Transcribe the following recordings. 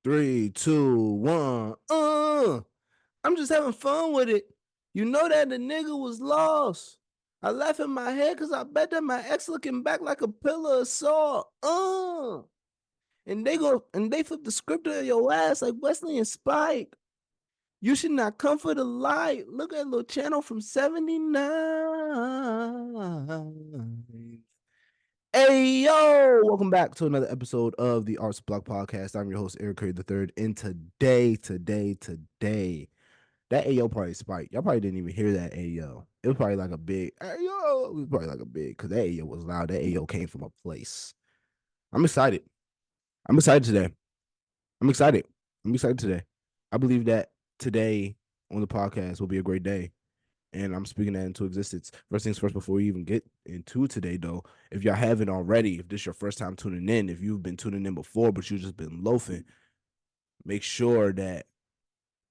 Three, two, one. I'm just having fun with it. You know that the nigga was lost. I laugh in my head because I bet that my ex looking back like a pillar of salt. And they flip the script on your ass like Wesley and Spike. You should not come for the light. Look at little channel from 79. Hey yo, welcome back to another episode of the Arts Block Podcast. I'm your host, Eric Curry III. And today, that Ayo probably spiked. Y'all probably didn't even hear that Ayo. It was probably like a big Ayo. It was probably like a big because that Ayo was loud. That Ayo came from a place. I'm excited. I'm excited today. I'm excited. I'm excited today. I believe that today on the podcast will be a great day. And I'm speaking that into existence. First things first, before we even get into today, though, if y'all haven't already, if this is your first time tuning in, if you've been tuning in before, but you've just been loafing, make sure that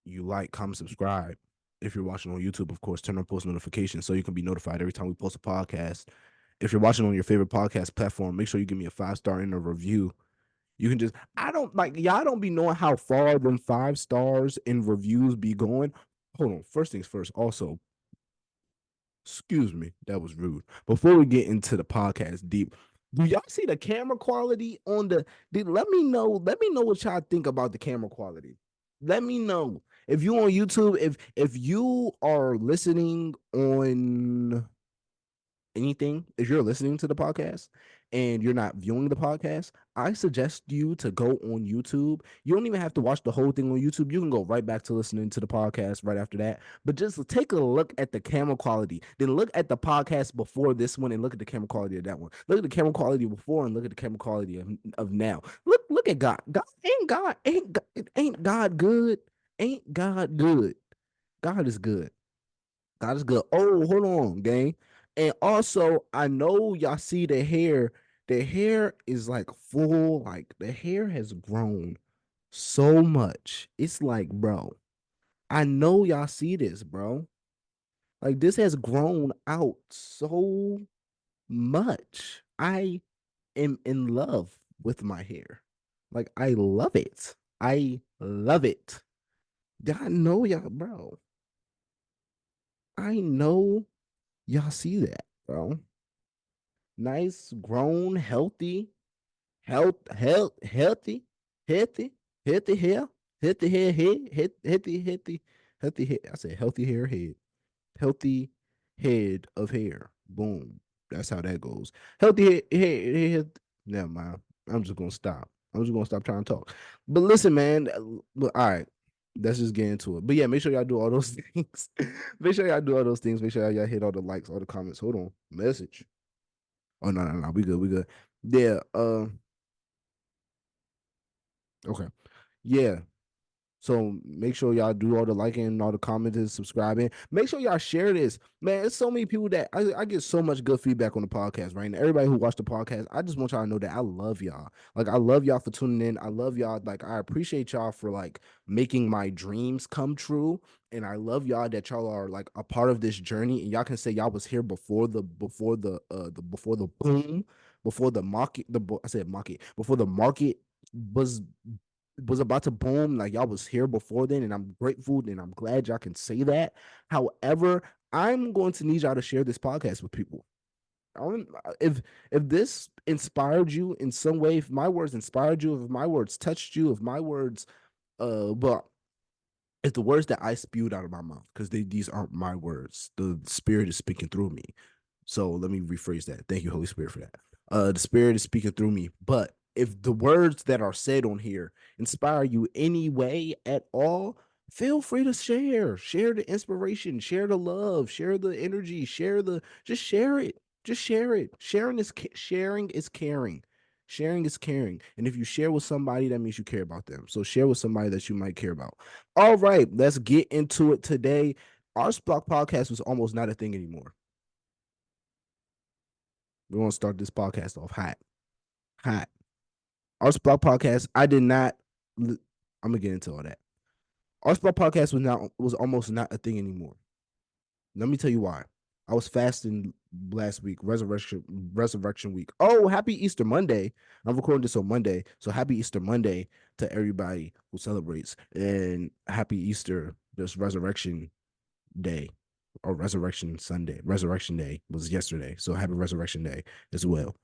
you like, comment, subscribe. If you're watching on YouTube, of course, turn on post notifications so you can be notified every time we post a podcast. If you're watching on your favorite podcast platform, make sure you give me a 5-star in a review. You can just, I don't like, y'all don't be knowing how far them 5 stars in reviews be going. Hold on. First things first, also, excuse me, that was rude. Before we get into the podcast deep, do y'all see the camera quality on the? Let me know. Let me know what y'all think about the camera quality. Let me know if you on YouTube. If you are listening on anything, if you're listening to the podcast and you're not viewing the podcast, I suggest you to go on YouTube. You don't even have to watch the whole thing on YouTube. You can go right back to listening to the podcast right after that. But just take a look at the camera quality. Then look at the podcast before this one and look at the camera quality of that one. Look at the camera quality before and look at the camera quality of now. Look at God. Ain't God good? Ain't God good? God is good. God is good. Oh, hold on, gang. And also, I know y'all see the hair. The hair is like full, like the hair has grown so much. It's like, bro, I know y'all see this, bro. Like this has grown out so much. I am in love with my hair. Like I love it. I love it. Y'all know y'all, bro. I know y'all see that, bro. Nice, grown, healthy, healthy, healthy hair, healthy hair, healthy hair. I said healthy hair, head, healthy head of hair. Boom. That's how that goes. Healthy head. Never mind. I'm just gonna stop. I'm just gonna stop trying to talk. But listen, man. All right. Let's just get into it. But yeah, make sure y'all do all those things. Make sure y'all do all those things. Make sure y'all hit all the likes, all the comments. Hold on. Message. Oh no. We good. We good. Yeah. Okay. Yeah. So make sure y'all do all the liking and all the commenting, subscribing. Make sure y'all share this. Man, it's so many people that I get so much good feedback on the podcast, right? And everybody who watched the podcast, I just want y'all to know that I love y'all. Like I love y'all for tuning in. I love y'all. Like I appreciate y'all for like making my dreams come true. And I love y'all that y'all are like a part of this journey. And y'all can say y'all was here before the boom, before the market, I said market, before the market was about to boom. Like y'all was here before then, and I'm grateful and I'm glad y'all can say that. However, I'm going to need y'all to share this podcast with people. If this inspired you in some way, if my words inspired you, if my words touched you, if my words, but if the words that I spewed out of my mouth, because these aren't my words, the Spirit is speaking through me. So let me rephrase that. Thank you, Holy Spirit, for that. The Spirit is speaking through me. But if the words that are said on here inspire you any way at all, feel free to share. Share the inspiration, share the love, share the energy, just share it. Just share it. Sharing is caring. Sharing is caring. And if you share with somebody, that means you care about them. So share with somebody that you might care about. All right, let's get into it today. Our Block podcast was almost not a thing anymore. We're gonna start this podcast off hot. Hot. Our Block podcast, I did not. I'm gonna get into all that. Our Block podcast was almost not a thing anymore. Let me tell you why. I was fasting last week, resurrection week. Oh, happy Easter Monday. I'm recording this on Monday. So happy Easter Monday to everybody who celebrates. And happy Easter, this resurrection day or resurrection Sunday. Resurrection day was yesterday. So happy resurrection day as well.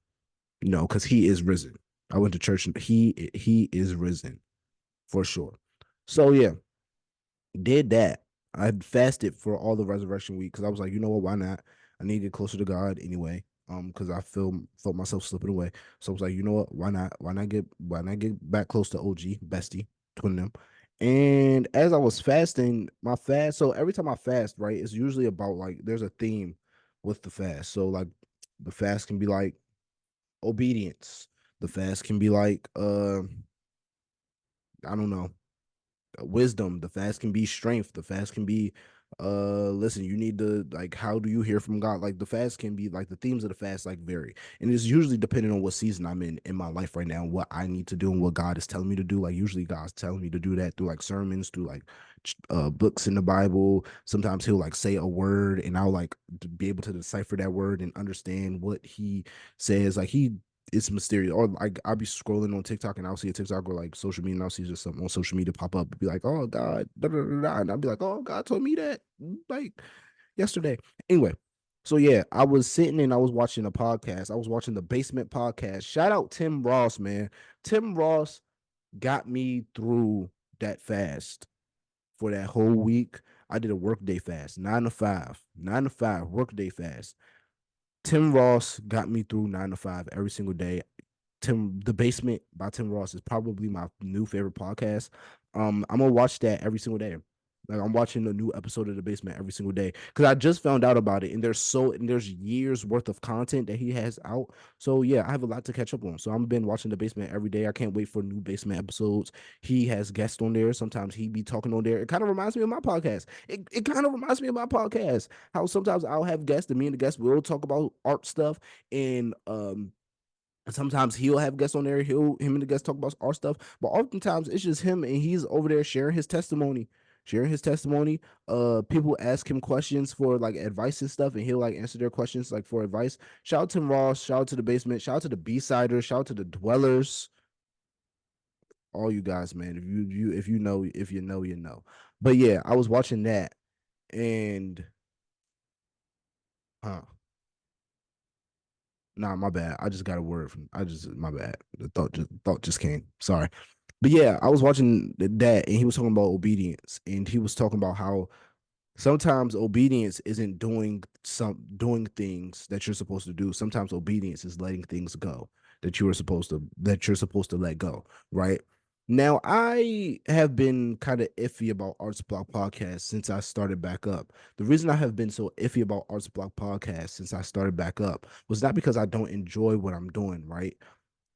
You know, because he is risen. I went to church and he is risen for sure. So yeah, did that. I fasted for all the resurrection week because I was like, you know what, why not? I need to get closer to God anyway. Because I felt myself slipping away. So I was like, you know what, why not? Why not get back close to OG, bestie, twin them. And as I was fasting, my fast, so every time I fast, right, it's usually about like there's a theme with the fast. So like the fast can be like obedience. The fast can be like I don't know, wisdom. The fast can be strength. The fast can be listen, you need to like how do you hear from God? Like the fast can be like the themes of the fast like vary. And it's usually depending on what season I'm in my life right now, and what I need to do and what God is telling me to do. Like usually God's telling me to do that through like sermons, through like books in the Bible. Sometimes he'll like say a word and I'll like be able to decipher that word and understand what he says. Like he it's mysterious. Or like I'll be scrolling on TikTok and I'll see a TikTok or like social media and I'll see just something on social media pop up and be like, oh God, da, da, da, da. And I'll be like, oh, God told me that like yesterday. Anyway, so yeah, I was sitting and I was watching a podcast. I was watching the Basement Podcast. Shout out Tim Ross, man. Tim Ross got me through that fast for that whole week. I did a workday fast, 9 to 5, workday fast. Tim Ross got me through 9 to 5 every single day. The Basement by Tim Ross is probably my new favorite podcast. I'm gonna watch that every single day. Like I'm watching a new episode of The Basement every single day because I just found out about it, and there's years worth of content that he has out. So yeah, I have a lot to catch up on. So I've been watching The Basement every day. I can't wait for new Basement episodes. He has guests on there. Sometimes he be talking on there. It kind of reminds me of my podcast. It kind of reminds me of my podcast. How sometimes I'll have guests, and me and the guests will talk about art stuff and sometimes he'll have guests on there. Him and the guests talk about our stuff, but oftentimes it's just him and he's over there sharing his testimony. Sharing his testimony. People ask him questions for like advice and stuff, and he'll like answer their questions like for advice. Shout out to Ross. Shout out to the Basement. Shout out to the B-siders. Shout out to the Dwellers. All you guys, man. If you know, you know. But yeah, I was watching that, and huh. Nah, my bad. I just got a word from. I just my bad. The thought just came. Sorry, but yeah, I was watching that, and he was talking about obedience, and he was talking about how sometimes obedience isn't doing things that you're supposed to do. Sometimes obedience is letting things go that you're supposed to let go, right? Now, I have been kind of iffy about Arts Block Podcast since I started back up. The reason I have been so iffy about Arts Block Podcast since I started back up was not because I don't enjoy what I'm doing, right?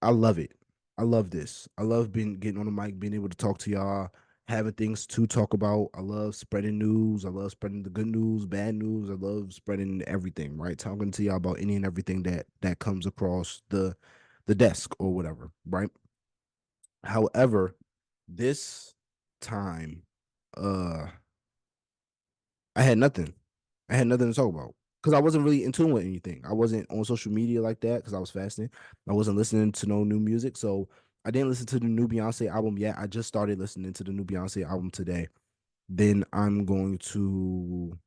I love it. I love this. I love being getting on the mic, being able to talk to y'all, having things to talk about. I love spreading news. I love spreading the good news, bad news. I love spreading everything, right? Talking to y'all about any and everything that comes across the desk or whatever, right? However, this time, uh, I had nothing. I had nothing to talk about because I wasn't really in tune with anything. I wasn't on social media like that because I was fasting. I wasn't listening to no new music, so I didn't listen to the new Beyonce album yet. I just started listening to the new Beyonce album today. Then I'm going to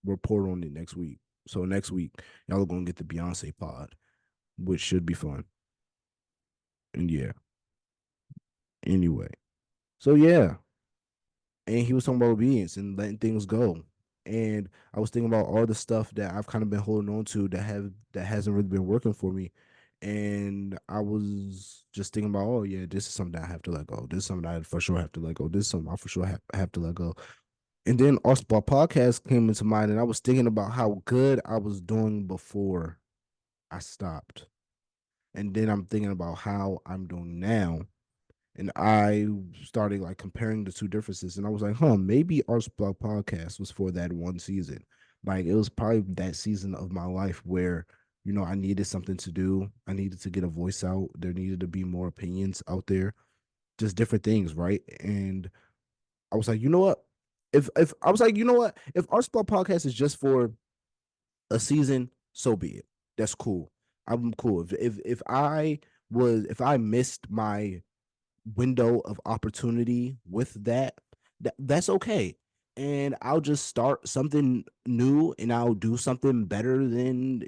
report on it next week. So next week, y'all are gonna get the Beyonce pod, which should be fun. And yeah, anyway. So yeah, and he was talking about obedience and letting things go. And I was thinking about all the stuff that I've kind of been holding on to that hasn't really been working for me. And I was just thinking about, oh yeah, this is something I have to let go. This is something I for sure have to let go. This is something I for sure have to let go. And then our podcast came into mind, and I was thinking about how good I was doing before I stopped. And then I'm thinking about how I'm doing now, and I started like comparing the two differences, and I was like, huh, maybe Arts Block Podcast was for that one season. Like it was probably that season of my life where, I needed something to do. I needed to get a voice out. There needed to be more opinions out there, just different things, right? And I was like, you know what? If I was like, you know what? If our spot podcast is just for a season, so be it. That's cool. I'm cool. If I missed my window of opportunity with that's okay. And I'll just start something new and I'll do something better than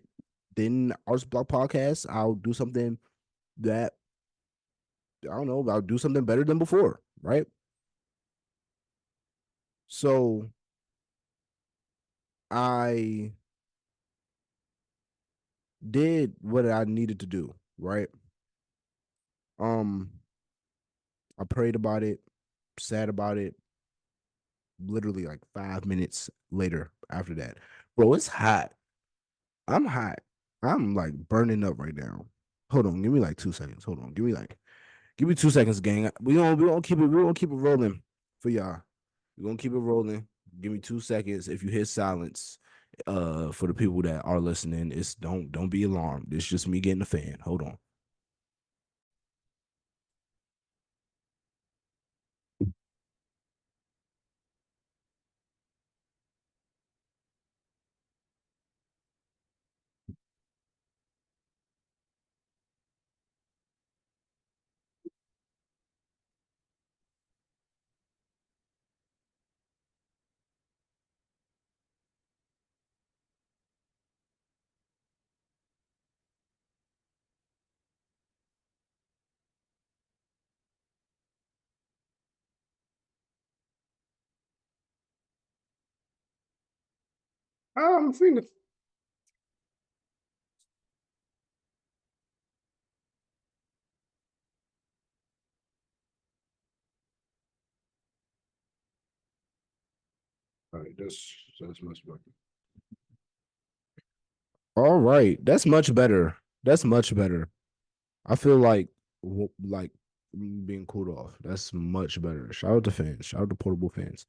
Arts Block Podcast. I'll do something that I don't know, I'll do something better than before, right? So I did what I needed to do, right? Um, I prayed about it, sad about it, literally like 5 minutes later after that. Bro, it's hot. I'm hot. I'm like burning up right now. Hold on, give me like 2 seconds. Hold on. Give me 2 seconds, gang. We gonna keep it rolling for y'all. We're gonna keep it rolling. Give me 2 seconds. If you hear silence, for the people that are listening, it's don't be alarmed. It's just me getting a fan. Hold on. I'm feeling. All right, that's much better. All right, that's much better. That's much better. I feel like being cooled off. That's much better. Shout out to fans. Shout out to portable fans.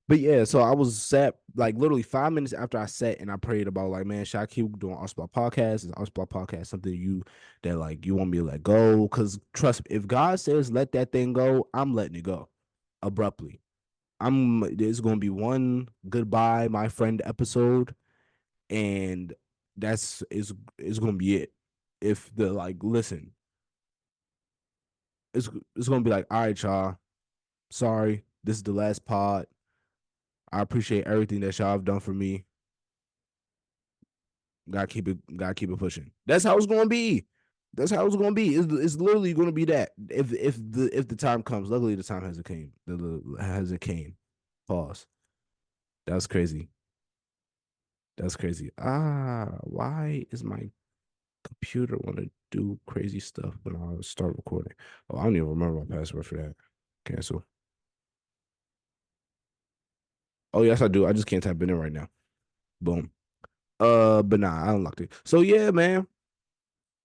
But yeah, so I was sat like literally 5 minutes after I sat and I prayed about like, man, should I keep doing Arsenal podcast? Is Arsenal podcast something that like you want me to let go? Because trust me, if God says let that thing go, I'm letting it go abruptly. There's gonna be one goodbye, my friend episode, and is gonna be it. If the like listen, it's gonna be like, all right, y'all. Sorry, this is the last pod. I appreciate everything that y'all have done for me. Gotta keep it pushing. That's how it's gonna be. That's how it's gonna be. It's literally gonna be that. If the time comes, luckily the time hasn't came. The hasn't came. Pause. That's crazy. That's crazy. Why is my computer want to do crazy stuff when I start recording? Oh, I don't even remember my password for that. Cancel. Oh yes, I do. I just can't type it in right now. Boom. But nah, I unlocked it. So yeah, man.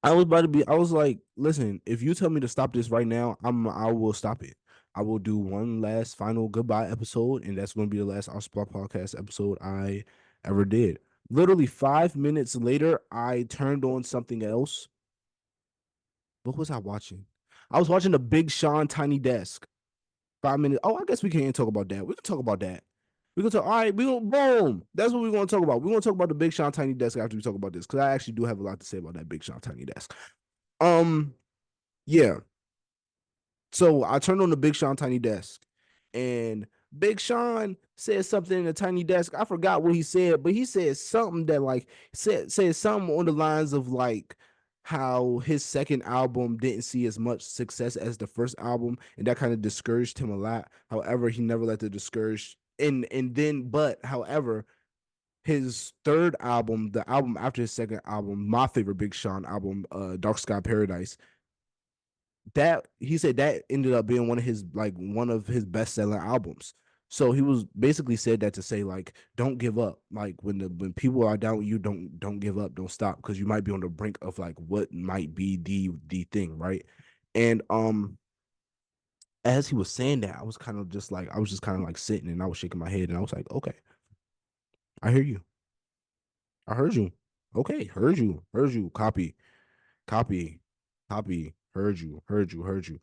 I was like, listen, if you tell me to stop this right now, I will stop it. I will do one last final goodbye episode, and that's going to be the last Oscar podcast episode I ever did. Literally 5 minutes later, I turned on something else. What was I watching? I was watching the Big Sean Tiny Desk. 5 minutes. Oh, I guess we can't talk about that. We can talk about that. We can talk. All right, we gonna boom. That's what we're gonna talk about. We're gonna talk about the Big Sean Tiny Desk after we talk about this because I actually do have a lot to say about that Big Sean Tiny Desk. Um, yeah. So I turned on the Big Sean Tiny Desk, and Big Sean said something in the Tiny Desk. I forgot what he said, but he said something that like said something on the lines of like how his second album didn't see as much success as the first album, and that kind of discouraged him a lot. However, he never let the discourage and then but however his third album, the album after his second album, my favorite Big Sean album, Dark Sky Paradise, that he said that ended up being one of his best selling albums. So he was basically said that to say like don't give up. Like when people are down with you, don't give up, don't stop because you might be on the brink of like what might be the thing, right? And as he was saying that, I was just kind of like sitting and I was shaking my head and I was like, okay, I hear you. I heard you. Okay, heard you, copy, copy, copy, heard you, heard you, heard you.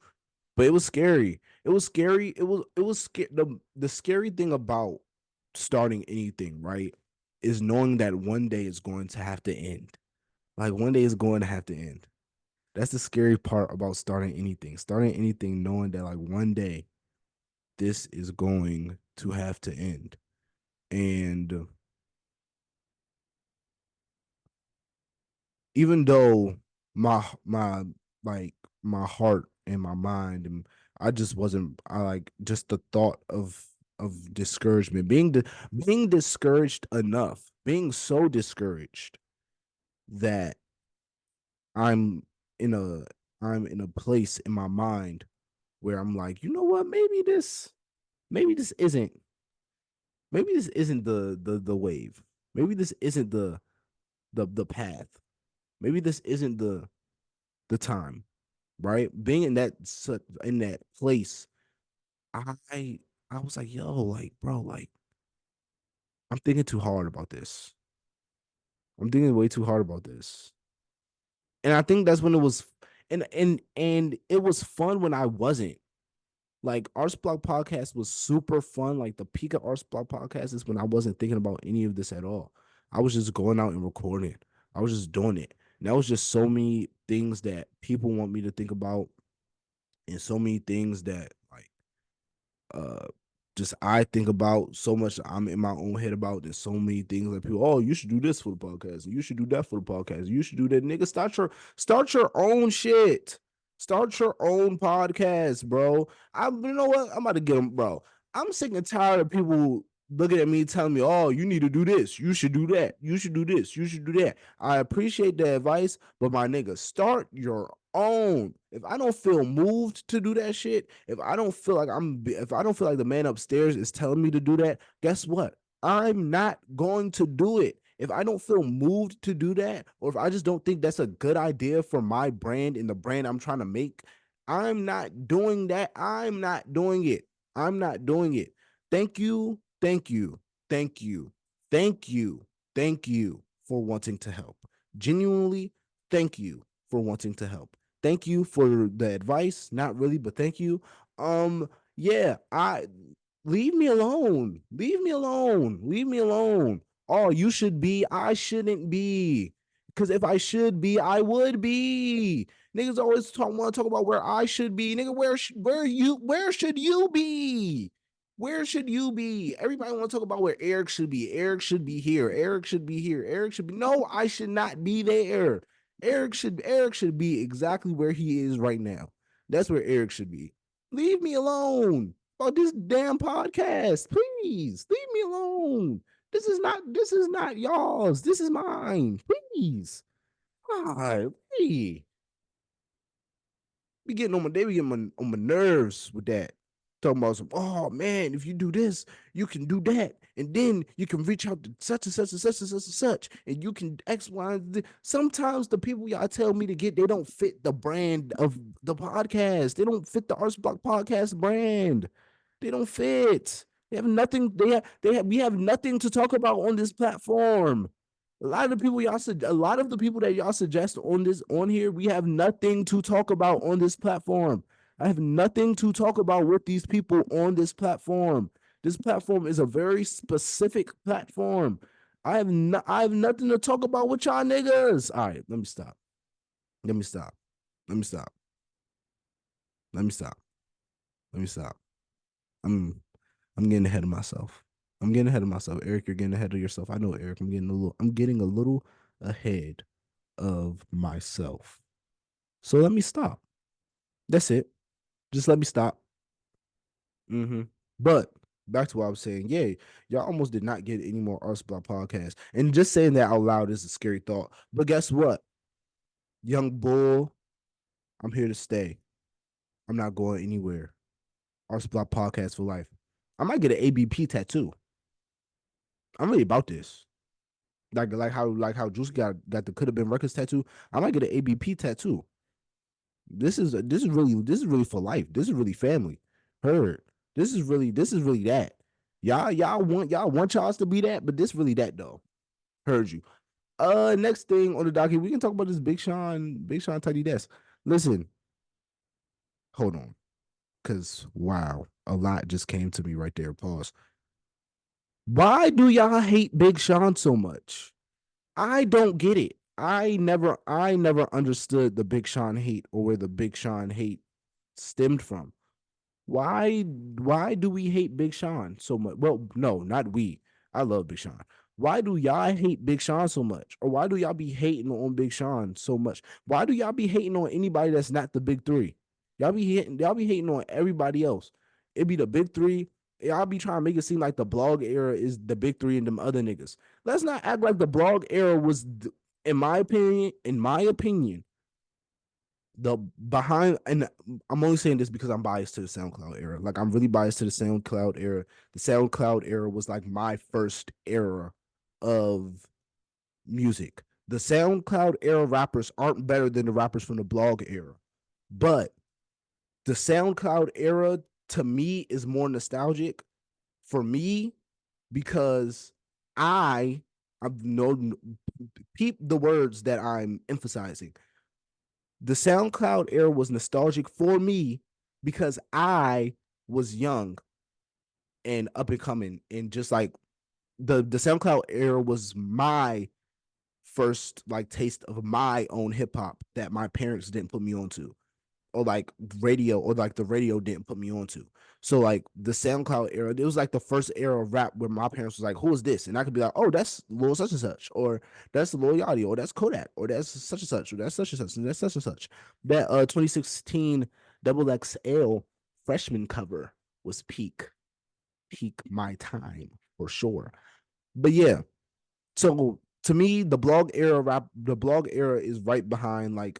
But it was scary. It was scary. The scary thing about starting anything, right, is knowing that one day it's going to have to end. Like one day it's going to have to end. That's the scary part about starting anything. Starting anything knowing that like one day this is going to have to end. And even though my like my heart and my mind and I just wasn't I like just the thought of discouragement being discouraged enough being so discouraged that I'm in a I'm in a place in my mind where I'm like, you know what, maybe this isn't maybe this isn't the wave, maybe this isn't the path, maybe this isn't the time, right? Being in that place, I I was like, yo, like, bro, like, I'm thinking too hard about this. I'm thinking way too hard about this. And I think that's when it was and it was fun when I wasn't. Like Arts Block Podcast was super fun. Like the peak of Arts Block Podcast is when I wasn't thinking about any of this at all. I was just going out and recording. I was just doing it. And that was just so many things that people want me to think about and so many things that like uh just I think about so much I'm in my own head about. There's so many things that people, oh, you should do this for the podcast, and you should do that for the podcast, you should do that. Nigga, start your own shit. Start your own podcast, bro. You know what? I'm about to get them, bro. I'm sick and tired of people looking at me telling me, oh, you need to do this, you should do that, you should do this, you should do that. I appreciate the advice, but my nigga, start your own. If I don't feel moved to do that shit, if I don't feel like the man upstairs is telling me to do that, guess what? I'm not going to do it. If I don't feel moved to do that, or if I just don't think that's a good idea for my brand and the brand I'm trying to make, I'm not doing that. I'm not doing it. I'm not doing it. Thank you. Thank you. Thank you. Thank you. Thank you for wanting to help. Genuinely, thank you for wanting to help. Thank you for the advice. Not really, but thank you. Yeah, I leave me alone. Leave me alone. Leave me alone. Oh, you should be. I shouldn't be. Because if I should be, I would be. Niggas always want to talk about where I should be. Nigga, where should you be? Where should you be? Everybody want to talk about where Eric should be. Eric should be here. Eric should be here. Eric should be. No, I should not be there. Eric should be exactly where he is right now. That's where Eric should be. Leave me alone about this damn podcast. Please leave me alone. This is not y'all's. This is mine. Please. God, hey, they be getting on my nerves with that. Talking about some, oh man, if you do this, you can do that. And then you can reach out to such and such and such and such and such. And you can X, Y, and Z. Sometimes the people y'all tell me to get, they don't fit the brand of the podcast. They don't fit the Arts Block podcast brand. They don't fit. They have nothing. We have nothing to talk about on this platform. A lot of the people that y'all suggest on here, we have nothing to talk about on this platform. I have nothing to talk about with these people on this platform. This platform is a very specific platform. I have nothing to talk about with y'all niggas. All right, let me stop. Let me stop. Let me stop. Let me stop. Let me stop. I'm I'm getting ahead of myself. I'm getting ahead of myself. Eric, you're getting ahead of yourself. I know, Eric. I'm getting a little ahead of myself. So let me stop. That's it. Just let me stop. Mm-hmm. But back to what I was saying. Yeah, y'all almost did not get any more Arts Block podcasts. And just saying that out loud is a scary thought. But guess what? Young Bull, I'm here to stay. I'm not going anywhere. Arts Block podcast for life. I might get an ABP tattoo. I'm really about this. Like how Juice got the could have been records tattoo. I might get an ABP tattoo. This is really for life. This is really family. Heard. This is really that. Y'all want y'all to be that, but this really that though. Heard you. Next thing on the docket, we can talk about this Big Sean Tiny Desk. Listen, hold on. because wow, a lot just came to me right there. Pause. Why do y'all hate Big Sean so much? I don't get it. I never understood the Big Sean hate or where the Big Sean hate stemmed from. Why do we hate Big Sean so much? Well, no, not we. I love Big Sean. Why do y'all hate Big Sean so much? Or why do y'all be hating on Big Sean so much? Why do y'all be hating on anybody that's not the big three? Y'all be hating on everybody else. It be the big three. Y'all be trying to make it seem like the blog era is the big three and them other niggas. Let's not act like the blog era was, in my opinion, the behind, and I'm only saying this because I'm biased to the SoundCloud era. Like I'm really biased to the SoundCloud era. The SoundCloud era was like my first era of music. The SoundCloud era rappers aren't better than the rappers from the blog era. But the SoundCloud era to me is more nostalgic for me because I I've known peep the words that I'm emphasizing. The SoundCloud era was nostalgic for me because I was young and up and coming, and just like the SoundCloud era was my first like taste of my own hip hop that my parents didn't put me onto, or like radio, or like the radio didn't put me onto. So like the SoundCloud era, it was like the first era of rap where my parents was like, "Who is this?" And I could be like, "Oh, that's Lil such and such," or "That's Lil Yachty," or "That's Kodak," or "That's such and such," or "That's such and such," and "That's such and such." That 2016 Double XL freshman cover was peak my time for sure. But yeah, so to me, the blog era is right behind like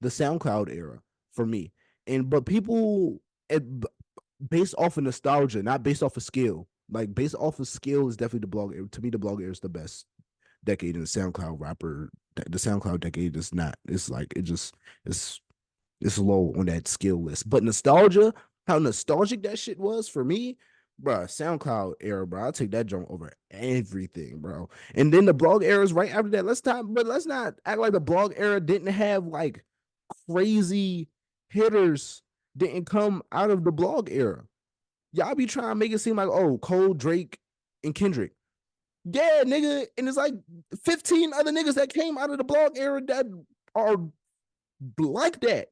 the SoundCloud era for me. And but people, it, based off of nostalgia, not based off of skill. Like based off of skill is definitely the blog era. To me, the blog era is the best decade in the SoundCloud rapper. The SoundCloud decade is not. It's like it's it's low on that skill list. But nostalgia, how nostalgic that shit was for me, bro. SoundCloud era, bro. I'll take that joint over everything, bro. And then the blog era is right after that. Let's not act like the blog era didn't have like crazy hitters didn't come out of the blog era. Y'all be trying to make it seem like, oh, Cole, Drake, and Kendrick. Yeah, nigga. And it's like 15 other niggas that came out of the blog era that are like that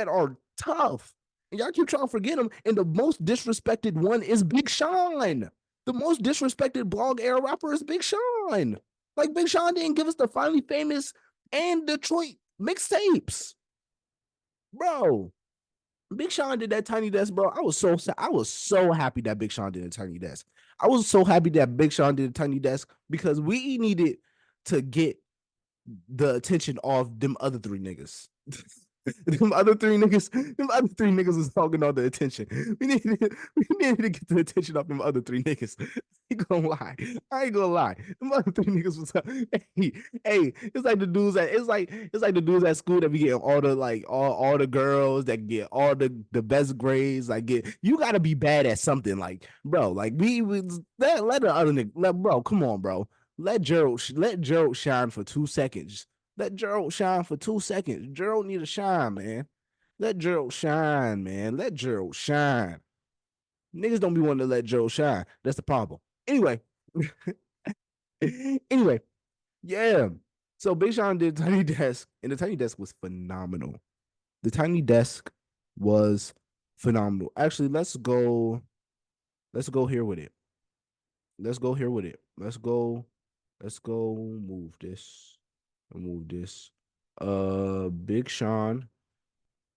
are tough. And y'all keep trying to forget them. And the most disrespected one is Big Sean. The most disrespected blog era rapper is Big Sean. Like Big Sean didn't give us the Finally Famous and Detroit mixtapes, bro. Big Sean did that Tiny Desk, bro. I was so happy that Big Sean did a Tiny Desk. I was so happy that Big Sean did a Tiny Desk because we needed to get the attention off them other three niggas. them other three niggas was talking all the attention. We needed to get the attention off them other three niggas. I ain't gonna lie. I ain't gonna lie. Them other three niggas was hey, hey, it's like the dudes at school that be getting all the like all the girls that get all the best grades. Like you gotta be bad at something. Like, bro, like we let the other nigga bro, come on, bro. Let Gerald shine for 2 seconds. Let Gerald shine for 2 seconds. Gerald need to shine, man. Let Gerald shine, man. Let Gerald shine. Niggas don't be wanting to let Gerald shine. That's the problem. Anyway, anyway, yeah. So Big Sean did Tiny Desk, and the Tiny Desk was phenomenal. The Tiny Desk was phenomenal. Actually, let's go. Let's go here with it. Let's go here with it. Let's go. Let's go. Move this. Move this. Big Sean.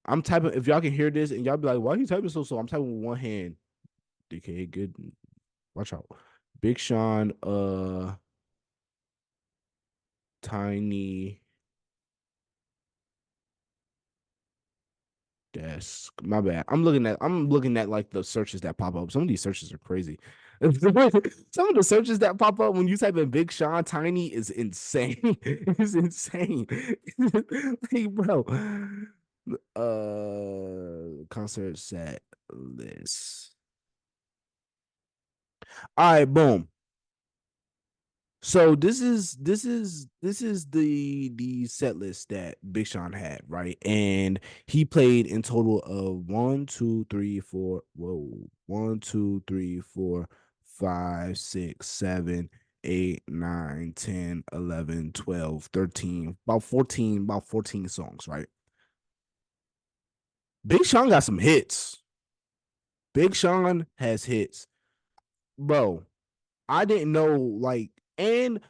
I'm typing. If y'all can hear this and y'all be like, "Why are you typing so slow?" I'm typing with one hand. DK, good. Watch out. Big Sean. Tiny Desk. My bad. I'm looking at like the searches that pop up. Some of these searches are crazy. Some of the searches that pop up when you type in Big Sean Tiny is insane. It's insane. Like, bro. Concert set list. All right, boom. So this is the set list that Big Sean had, right? And he played in total of 1, 2, 3, 4, 1, 2, 3, 4, 5, 6, 7, 8, 9, 10, 11, 12, 13, about 14 songs, right? Big Sean got some hits. Big Sean has hits. Bro, I didn't know and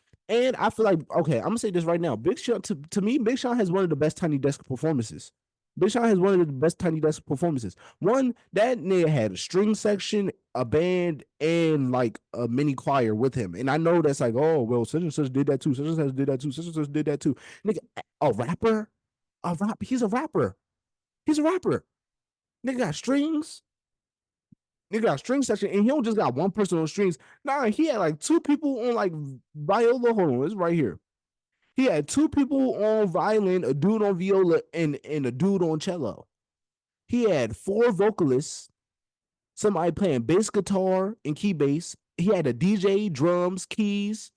I feel like okay, I'm gonna say this right now. Big Sean to me, Big Sean has one of the best Tiny Desk performances. Big Sean has one of the best Tiny Desk performances. One that nigga had a string section, a band, and like a mini choir with him. And I know that's like, oh well, such and such did that too. Such and such did that too. Such and such did that too. Nigga, a rapper, a rap. He's a rapper. He's a rapper. Nigga got strings. Nigga got string section, and he don't just got one person on strings. Nah, he had like two people on like viola. Hold on, it's right here. He had two people on violin, a dude on viola, and a dude on cello. He had four vocalists, somebody playing bass guitar and key bass. He had a DJ, drums, keys.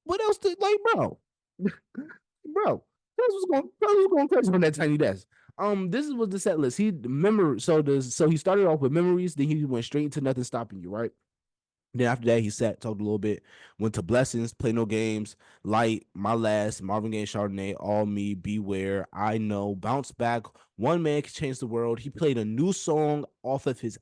What else did like, bro? That's what's going crazy on that tiny desk. This was the set list. He remember so he started off with memories, then he went straight into nothing stopping you, right? Then after that, he sat, talked a little bit, went to Blessings, Play No Games, Light, My Last, Marvin Gaye, Chardonnay, All Me, Beware, I Know, Bounce Back, One Man Can Change the World. He played a new song off of his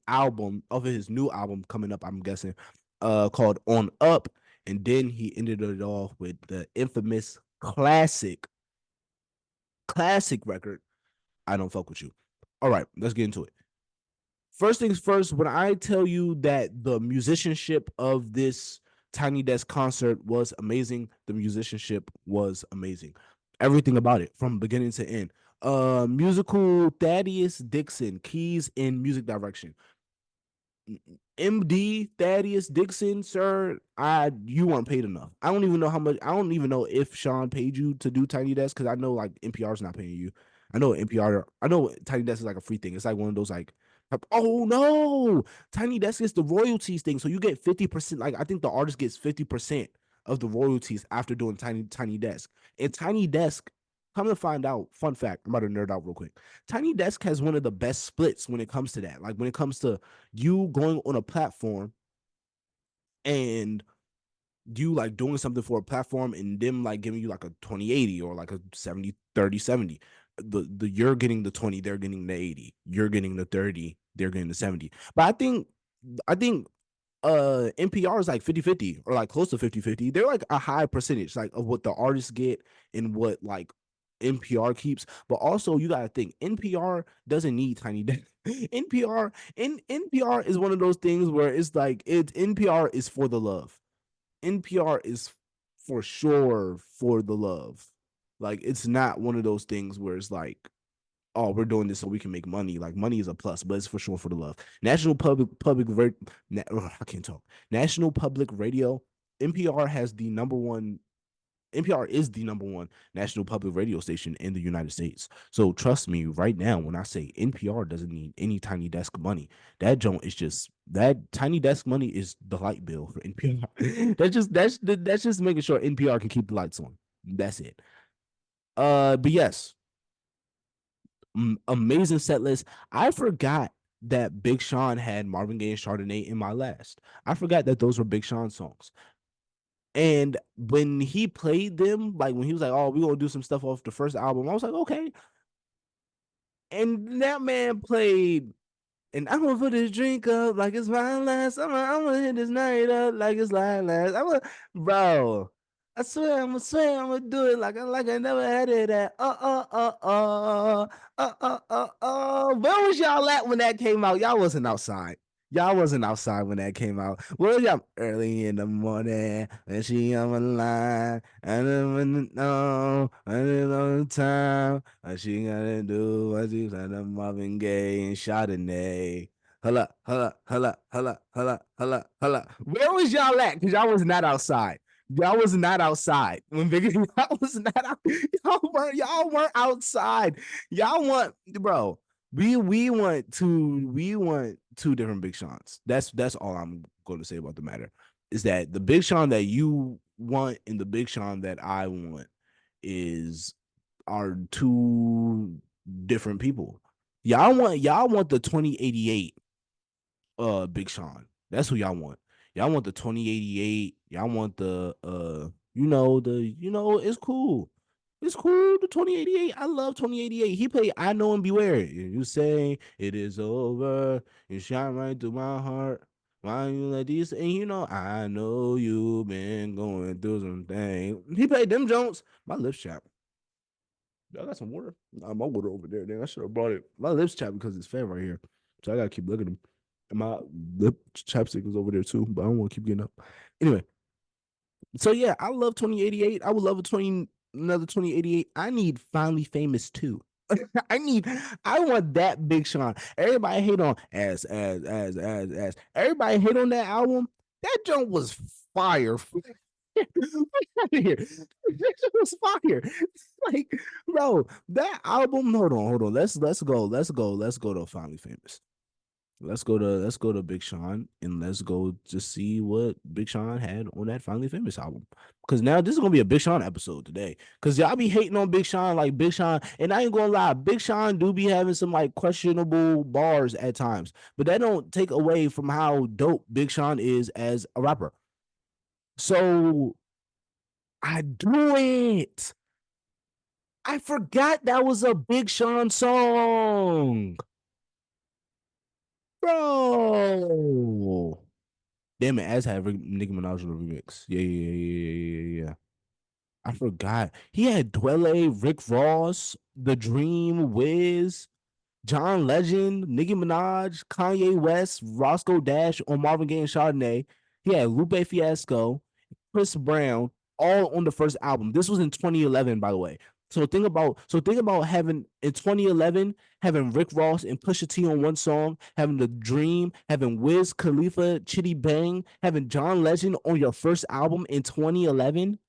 new album coming up, I'm guessing, called On Up. And then he ended it off with the infamous classic record, I Don't Fuck With You. All right, let's get into it. First things first, when I tell you that the musicianship of this Tiny Desk concert was amazing, the musicianship was amazing. Everything about it from beginning to end. Musical Thaddeus Dixon, keys in music direction. MD Thaddeus Dixon, sir, you weren't paid enough. I don't even know how much. I don't even know if Sean paid you to do Tiny Desk because I know like NPR's not paying you. I know NPR. I know Tiny Desk is like a free thing. It's like one of those like, oh no, Tiny Desk is the royalties thing. So you get 50%. Like I think the artist gets 50% of the royalties after doing Tiny Desk. And Tiny Desk, come to find out, fun fact, I'm about to nerd out real quick. Tiny Desk has one of the best splits when it comes to that. Like when it comes to you going on a platform and you like doing something for a platform and them like giving you like a 20/80 or like a 70/30/70. The you're getting the 20, they're getting the 80. You're getting the 30, they're getting the 70. But I think NPR is like 50/50 or like close to 50/50. They're like a high percentage like of what the artists get and what like NPR keeps. But also you gotta think NPR doesn't need Tiny Desk. NPR is one of those things where it's like NPR is for the love. NPR is for sure for the love. Like it's not one of those things where it's like, oh, we're doing this so we can make money. Like money is a plus, but it's for sure for the love. I can't talk. National Public Radio. NPR has the number one. NPR is the number one national public radio station in the United States. So trust me right now when I say NPR doesn't need any tiny desk money. That joint is just that tiny desk money is the light bill for NPR. That's just making sure NPR can keep the lights on. That's it. But yes, amazing set list. I forgot that Big Sean had Marvin Gaye and Chardonnay in my last. I forgot that those were Big Sean songs. And when he played them, like when he was like, "Oh, we're gonna do some stuff off the first album," I was like, "Okay." And that man played, and I'm gonna put this drink up like it's my last. I'm gonna hit this night up like it's my last. Bro. I swear, I'm gonna do it like I never had it at. Where was y'all at when that came out? Y'all wasn't outside. Y'all wasn't outside when that came out. Where was y'all early in the morning when she on the line? I don't know, I don't know the time. What she gonna do? What she's like the Marvin Gaye and Chardonnay. Holla, holla, holla, holla, holla, holla, holla. Where was y'all at? Because y'all was not outside. Y'all was not outside when Biggie. Y'all was not out. Y'all weren't outside. Y'all want, bro. we want two different Big Seans. That's all I'm going to say about the matter. Is that the Big Sean that you want and the Big Sean that I want is are two different people. Y'all want the 2088 Big Sean. That's who y'all want. Y'all want the 2088. Y'all want the it's cool. It's cool. The 2088. I love 2088. He played I Know and Beware. You say it is over. You shine right through my heart. Why you let these and I know you've been going through some things. He played them Jones. My lips chapped. I got some water. My water over there. Then I should have brought it. My lips chapped because it's fan right here. So I gotta keep looking at them. And my lip chapstick is over there too, but I don't want to keep getting up. Anyway, so yeah, I love 2088. I would love another 2088. I need Finally Famous too. I want that Big Sean. Everybody hate on as. Everybody hate on that album. That joint was fire. Here. That was fire. Like, bro, that album. Hold on. Let's go to Finally Famous. Let's go to Big Sean and let's go to see what Big Sean had on that Finally Famous album. Because now this is gonna be a Big Sean episode today. Because y'all be hating on Big Sean, like Big Sean, and I ain't gonna lie, Big Sean do be having some like questionable bars at times, but that don't take away from how dope Big Sean is as a rapper. So I do it. I forgot that was a Big Sean song, bro. Damn it, as had Nicki Minaj on the remix. Yeah. I forgot. He had Dwelle, Rick Ross, The Dream, Wiz, John Legend, Nicki Minaj, Kanye West, Roscoe Dash on Marvin Gaye and Chardonnay. He had Lupe Fiasco, Chris Brown, all on the first album. This was in 2011, by the way. So think about having in 2011 having Rick Ross and Pusha T on one song, having The Dream, having Wiz Khalifa, Chitty Bang, having John Legend on your first album in 2011.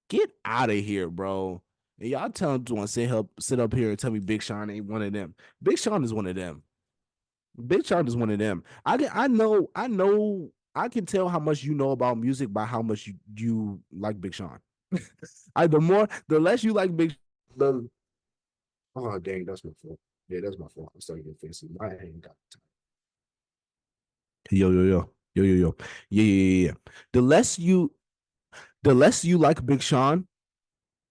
Get out of here, bro. And y'all telling to sit up here and tell me Big Sean ain't one of them. Big Sean is one of them. Big Sean is one of them. I know I can tell how much you know about music by how much you like Big Sean. The less you like Big the oh dang, that's my fault. Yeah, that's my fault. I'm starting to get fancy. I ain't got time. Yo. Yeah. The less you the less you like Big Sean,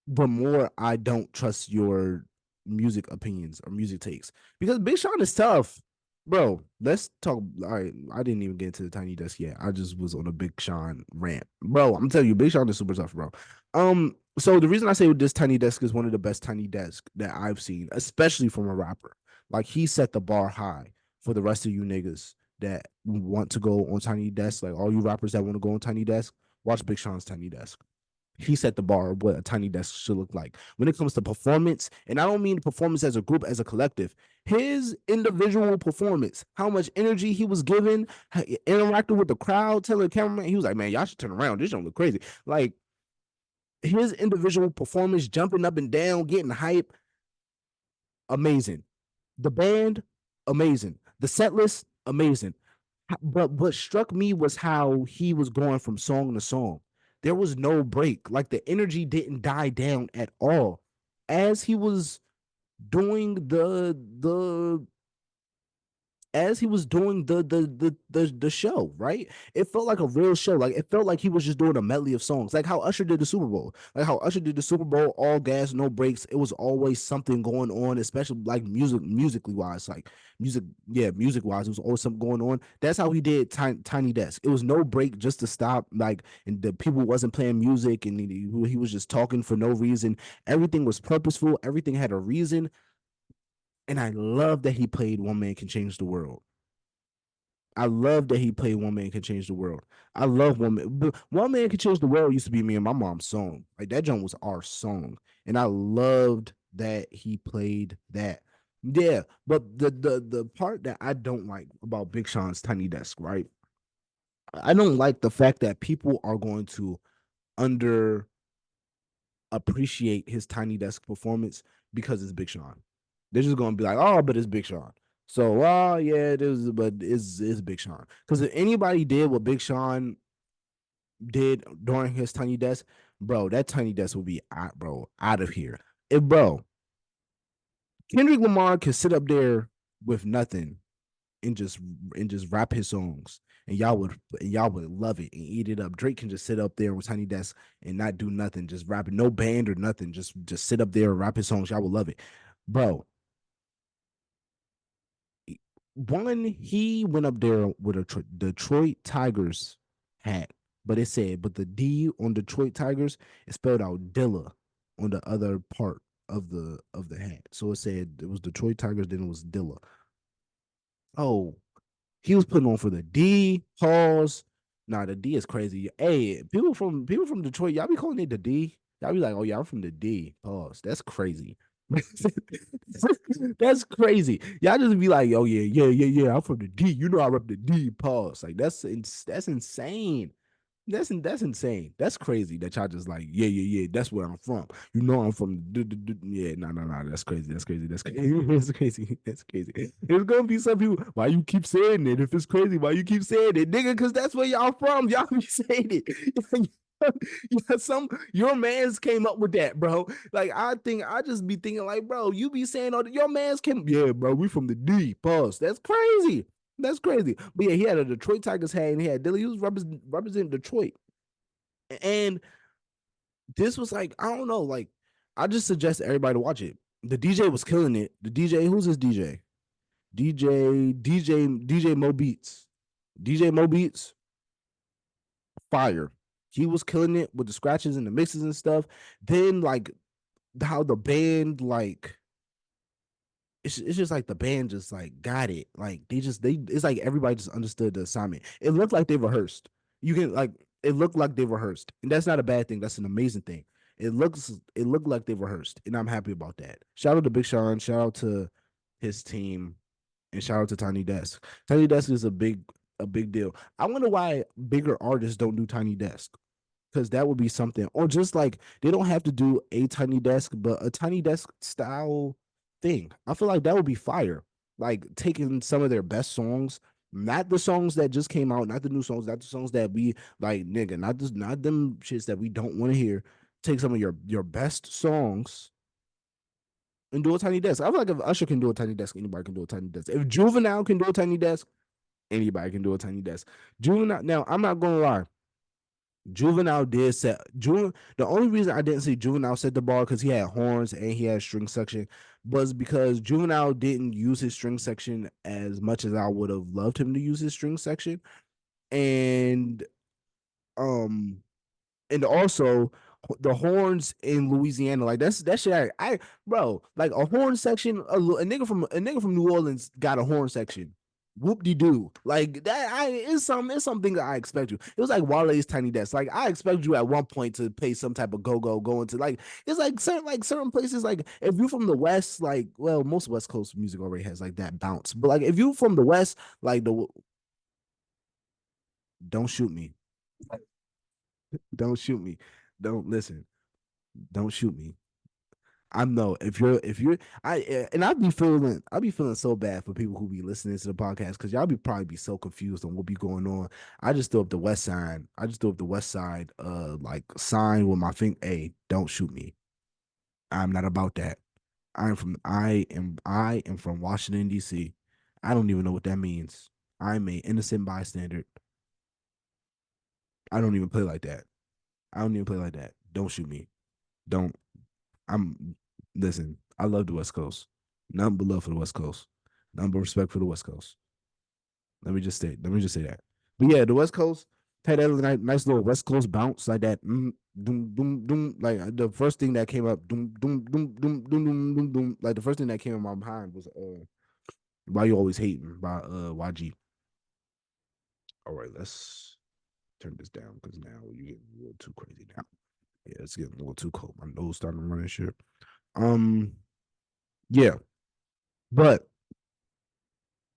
the more I don't trust your music opinions or music takes because Big Sean is tough, bro. Let's talk. All right, I didn't even get into the Tiny Desk yet. I just was on a Big Sean rant, bro. I'm telling you, Big Sean is super tough, bro. So the reason I say this Tiny Desk is one of the best Tiny Desk that I've seen, especially from a rapper. Like he set the bar high for the rest of you niggas that want to go on Tiny Desk. Like all you rappers that want to go on Tiny Desk, watch Big Sean's Tiny Desk. He set the bar of what a Tiny Desk should look like when it comes to performance. And I don't mean performance as a group, as a collective. His individual performance, how much energy he was given, interacting with the crowd, telling the cameraman, he was like, "Man, y'all should turn around. This don't look crazy." Like his individual performance, jumping up and down, getting hype, amazing. The band, amazing. The set list, amazing. But what struck me was how he was going from song to song. There was no break. Like the energy didn't die down at all. As he was doing the show, right? It felt like a real show. Like it felt like he was just doing a medley of songs, like how Usher did the Super Bowl. Like how Usher did the Super Bowl, all gas, no breaks. It was always something going on, especially like musically wise, like music wise, it was always something going on. That's how he did Tiny Desk. It was no break just to stop, like, and the people wasn't playing music, and he was just talking for no reason. Everything was purposeful. Everything had a reason. And I love that he played One Man Can Change the World. I love that he played One Man Can Change the World. I love One Man Can Change the World used to be me and my mom's song. Like that joint was our song. And I loved that he played that. Yeah, but the part that I don't like about Big Sean's Tiny Desk, right? I don't like the fact that people are going to under appreciate his Tiny Desk performance because it's Big Sean. They're just gonna be like, oh, but it's Big Sean. So, oh yeah, it is, but it's Big Sean. Because if anybody did what Big Sean did during his Tiny Desk, bro, that Tiny Desk will be out, bro, out of here. If bro, Kendrick Lamar can sit up there with nothing and just rap his songs, and y'all would love it and eat it up. Drake can just sit up there with Tiny Desk and not do nothing, just rapping, no band or nothing, just sit up there and rap his songs. Y'all would love it, bro. One, he went up there with a Detroit Tigers hat, but it said, but the D on Detroit Tigers is spelled out Dilla on the other part of the hat. So it said it was Detroit Tigers, then it was Dilla. Oh, he was putting on for the D. Pause. Nah, the D is crazy. Hey, people from Detroit, y'all be calling it the D. Y'all be like, oh yeah, I'm from the D. Pause. That's crazy. That's crazy. Y'all just be like, oh yeah, yeah. I'm from the D. You know I rep the D. Pause. Like that's insane. That's insane. That's crazy that y'all just like, yeah. That's where I'm from. You know I'm from. Yeah, no. That's crazy. That's crazy. That's crazy. That's crazy. That's crazy. There's gonna be some people. Why you keep saying it? If it's crazy, why you keep saying it, nigga? Because that's where y'all from. Y'all be saying it. Yeah, your man's came up with that, bro. Like I just be thinking like, bro, you be saying all your man's came. Yeah, bro, we from the D. Pause. That's crazy. That's crazy. But yeah, he had a Detroit Tigers hat and he had Dilly. He was representing Detroit. And this was like, I don't know, like, I just suggest everybody to watch it. The DJ was killing it. The DJ, who's this DJ? DJ Mo Beats. DJ Mo Beats, fire. He was killing it with the scratches and the mixes and stuff. Then like how the band like it's just like the band just like got it. Like they it's like everybody just understood the assignment. It looked like they rehearsed. You can like it looked like they rehearsed. And that's not a bad thing. That's an amazing thing. It looked like they rehearsed. And I'm happy about that. Shout out to Big Sean, shout out to his team, and shout out to Tiny Desk. Tiny Desk is a big deal. I wonder why bigger artists don't do Tiny Desk, because that would be something. Or just like they don't have to do a Tiny Desk, but a Tiny Desk style thing. I feel like that would be fire. Like taking some of their best songs, not the songs that just came out, not the new songs, not the songs that we like, nigga, not them shits that we don't want to hear. Take some of your best songs and do a Tiny Desk. I feel like if Usher can do a Tiny Desk, anybody can do a Tiny Desk. If Juvenile can do a Tiny Desk, anybody can do a Tiny Desk. Juvenile. Now I'm not gonna lie. Juvenile did set Juvenile. The only reason I didn't see Juvenile set the bar because he had horns and he had string section was because Juvenile didn't use his string section as much as I would have loved him to use his string section, and um and also the horns in Louisiana, like that shit. Bro, like a horn section, a nigga from New Orleans got a horn section. Whoop de doo, like that. It's something that I expect you. It was like Wale's Tiny Desk. Like I expect you at one point to pay some type of go into like it's like certain places. Like if you're from the West, like well, most West Coast music already has like that bounce. But like if you from the West, like the don't shoot me, don't shoot me, don't listen. Don't shoot me. I know if you're and I'd be feeling so bad for people who be listening to the podcast because y'all be probably be so confused on what be going on. I just threw up the West Side. I just threw up the West Side like sign with my finger. Hey, don't shoot me. I'm not about that. I am from Washington, DC. I don't even know what that means. I'm a innocent bystander. I don't even play like that. I don't even play like that. Don't shoot me. Don't I'm listen. I love the West Coast. Nothing but love for the West Coast. Nothing but respect for the West Coast. Let me just say that. But yeah, the West Coast had that nice little West Coast bounce like that. Doom, doom, doom. Like the first thing that came up, doom, doom, doom, doom, doom, doom, doom, doom. Like the first thing that came in my mind was "Why You Always Hating" by YG. All right, let's turn this down because now you're getting a little too crazy now. Yeah, it's getting a little too cold. My nose starting to run and shit. Um, yeah, but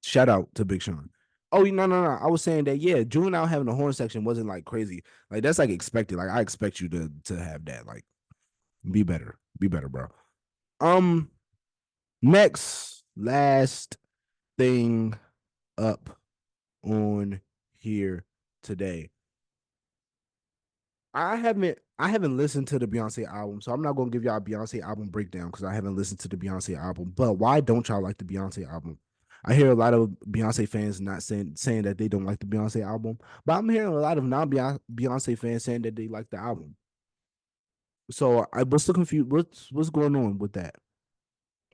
shout out to Big Sean. Oh no. I was saying that yeah, Juvenile having a horn section wasn't like crazy. Like that's like expected. Like I expect you to have that. Like be better, bro. Um, Next, last thing up on here today. I haven't listened to the Beyonce album, so I'm not gonna give y'all a Beyonce album breakdown because I haven't listened to the Beyonce album. But why don't y'all like the Beyonce album? I hear a lot of Beyonce fans not saying that they don't like the Beyonce album, but I'm hearing a lot of non Beyonce fans saying that they like the album. So I was so confused. What's going on with that?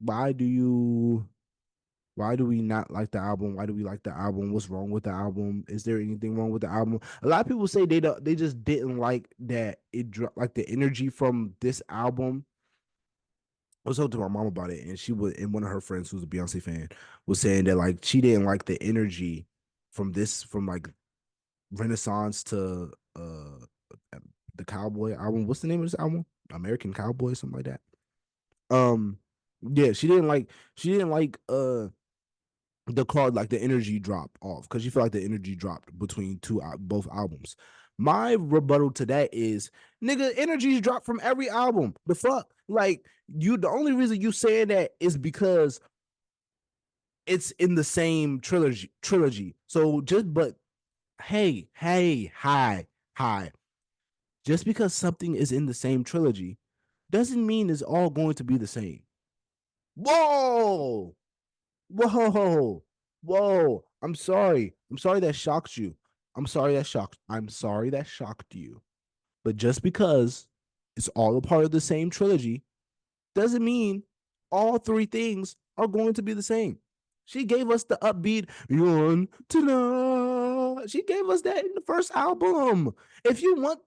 Why do you Why do we not like the album? Why do we like the album? What's wrong with the album? Is there anything wrong with the album? A lot of people say they just didn't like that like the energy from this album. I was talking to my mom about it, and one of her friends who's a Beyonce fan was saying that like she didn't like the energy from like Renaissance to the Cowboy album. What's the name of this album? American Cowboy, something like that. Um, yeah, she didn't like the card like the energy drop off because you feel like the energy dropped between both albums. My rebuttal to that is nigga, energies drop from every album. The fuck, like the only reason you saying that is because it's in the same trilogy. So just but hey, hi, just because something is in the same trilogy doesn't mean it's all going to be the same. Whoa, whoa, whoa. I'm sorry. I'm sorry that shocked you. I'm sorry that shocked you. But just because it's all a part of the same trilogy doesn't mean all three things are going to be the same. She gave us the upbeat "Yon tonight." She gave us that in the first album. If you want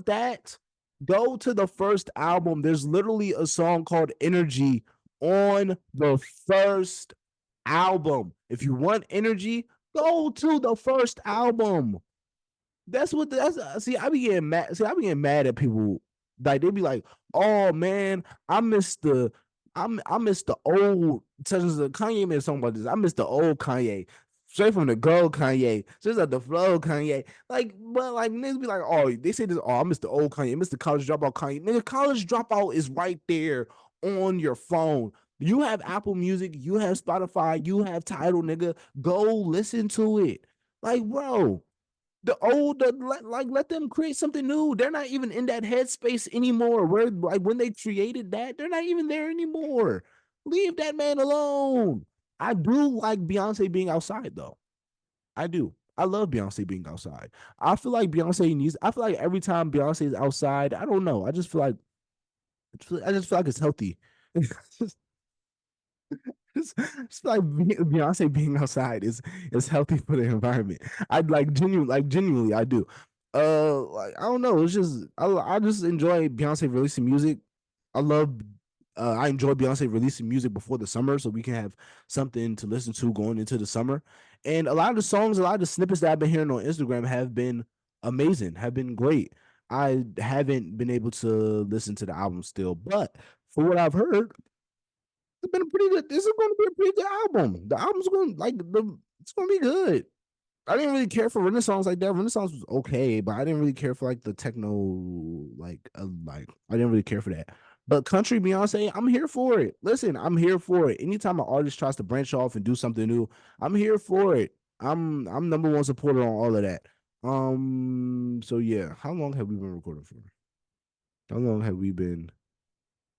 that, go to the first album. There's literally a song called "Energy" on the first album. If you want energy, go to the first album. That's see. I be getting mad. See, I be getting mad at people. Like they be like, "Oh man, I miss the, I miss the old." Such as Kanye made a song about this. I miss the old Kanye, straight from the girl Kanye, just like the flow Kanye. Like, but like niggas be like, "Oh, they say this. Oh, I miss the old Kanye. I miss the college dropout Kanye." Nigga, college dropout is right there on your phone. You have Apple Music, you have Spotify, you have Tidal, nigga. Go listen to it. Like, bro, let them create something new. They're not even in that headspace anymore. Where like when they created that, they're not even there anymore. Leave that man alone. I do like Beyonce being outside though. I do. I love Beyonce being outside. I feel like every time Beyonce is outside, I don't know. I just feel like it's healthy. It's like Beyonce being outside is healthy for the environment. I'd genuinely, I do. Like I don't know. It's just I just enjoy Beyonce releasing music. I love. I enjoy Beyonce releasing music before the summer, so we can have something to listen to going into the summer. And a lot of the songs, a lot of the snippets that I've been hearing on Instagram have been amazing, have been great. I haven't been able to listen to the album still, but for what I've heard, it's been a pretty good. This is going to be a pretty good album. The album's going like it's going to be good. I didn't really care for Renaissance like that. Renaissance was okay, but I didn't really care for like the techno, like I didn't really care for that. But country Beyonce, I'm here for it. Listen, I'm here for it. Anytime an artist tries to branch off and do something new, I'm here for it. I'm number one supporter on all of that. So yeah, how long have we been recording for? How long have we been?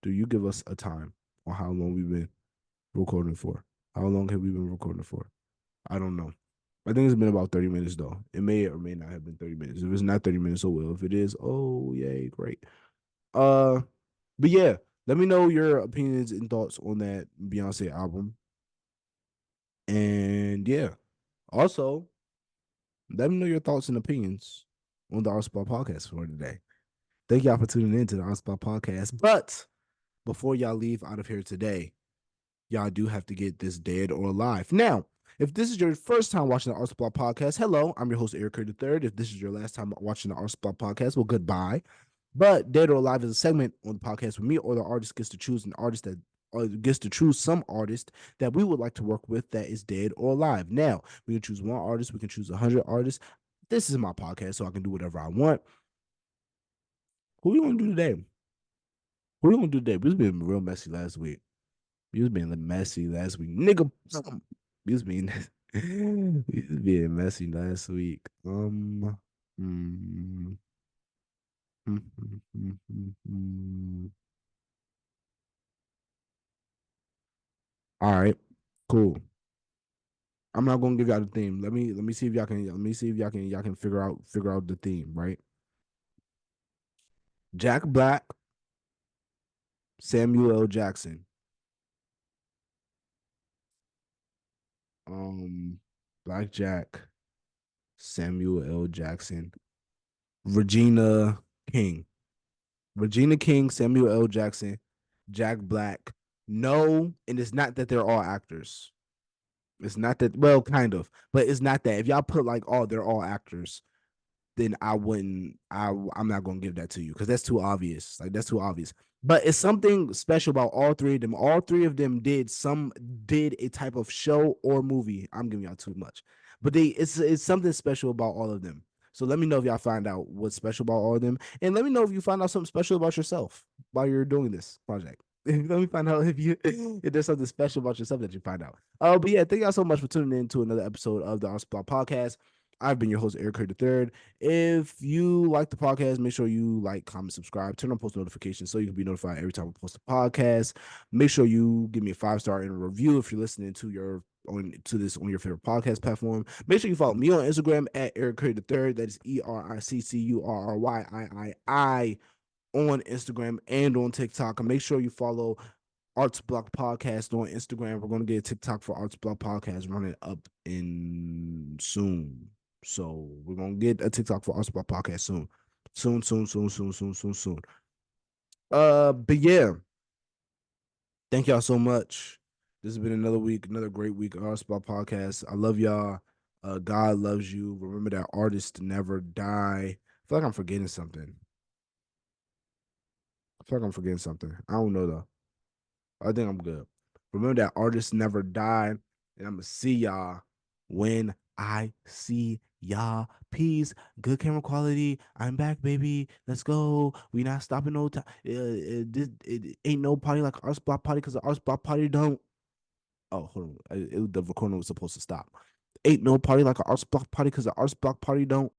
Do you give us a time on how long we've been recording for? How long have we been recording for? I don't know. I think it's been about 30 minutes though. It may or may not have been 30 minutes. If it's not 30 minutes, oh well. If it is, oh yay, great. Uh but yeah, let me know your opinions and thoughts on that Beyonce album. And yeah. Also, let me know your thoughts and opinions on the Art Spot podcast for today. Thank y'all for tuning in to the Art Spot podcast. But before y'all leave out of here today, y'all do have to get this dead or alive. Now, if this is your first time watching the Art Supply podcast, hello, I'm your host, Eric Curry III. If this is your last time watching the Art Supply podcast, well, goodbye. But Dead or Alive is a segment on the podcast where me or the artist gets to choose an artist that or gets to choose some artist that we would like to work with that is dead or alive. Now, we can choose one artist, we can choose 100 artists. This is my podcast, so I can do whatever I want. Who you want to do today? Who you want to do today? It's been real messy last week. You was being messy last week, nigga. You was being you was being messy last week. Mm, All right, cool. I'm not gonna give y'all the theme. Let me see if y'all can y'all can figure out the theme, right? Jack Black, Samuel L. Jackson, um, Black Jack, Samuel L. Jackson, Regina King, Regina King, Samuel L. Jackson, Jack Black. No, and it's not that they're all actors. It's not that. Well, kind of, but it's not that. If y'all put like, oh, they're all actors, then I wouldn't. I'm not gonna give that to you because that's too obvious. Like that's too obvious. But it's something special about all three of them. All three of them did a type of show or movie. I'm giving y'all too much, but it's something special about all of them. So let me know if y'all find out what's special about all of them, and let me know if you find out something special about yourself while you're doing this project. Let me find out if there's something special about yourself that you find out. Oh, but yeah, thank y'all so much for tuning in to another episode of the Arsenal Podcast. I've been your host, Eric Curry III. If you like the podcast, make sure you like, comment, subscribe, turn on post notifications so you can be notified every time we post a podcast. Make sure you give me a 5-star and a review if you're listening to this on your favorite podcast platform. Make sure you follow me on Instagram at Eric Curry III. That is ERICCURRYIII on Instagram and on TikTok. And make sure you follow Arts Block Podcast on Instagram. We're going to get a TikTok for Arts Block Podcast running up in soon. So we're going to get a TikTok for Arts Block Podcast soon. Soon. But yeah, thank y'all so much. This has been another week, another great week of Arts Block Podcast. I love y'all. God loves you. Remember that artists never die. I feel like I'm forgetting something. I don't know though. I think I'm good. Remember that artists never die. And I'm gonna see y'all when I see y'all. Peace. Good camera quality. I'm back, baby. Let's go. We not stopping no time. It ain't no party like Arts Block Party because the Arts Block Party don't. Oh, hold on. The recording was supposed to stop. Ain't no party like an Arts Block Party because the Arts Block Party don't.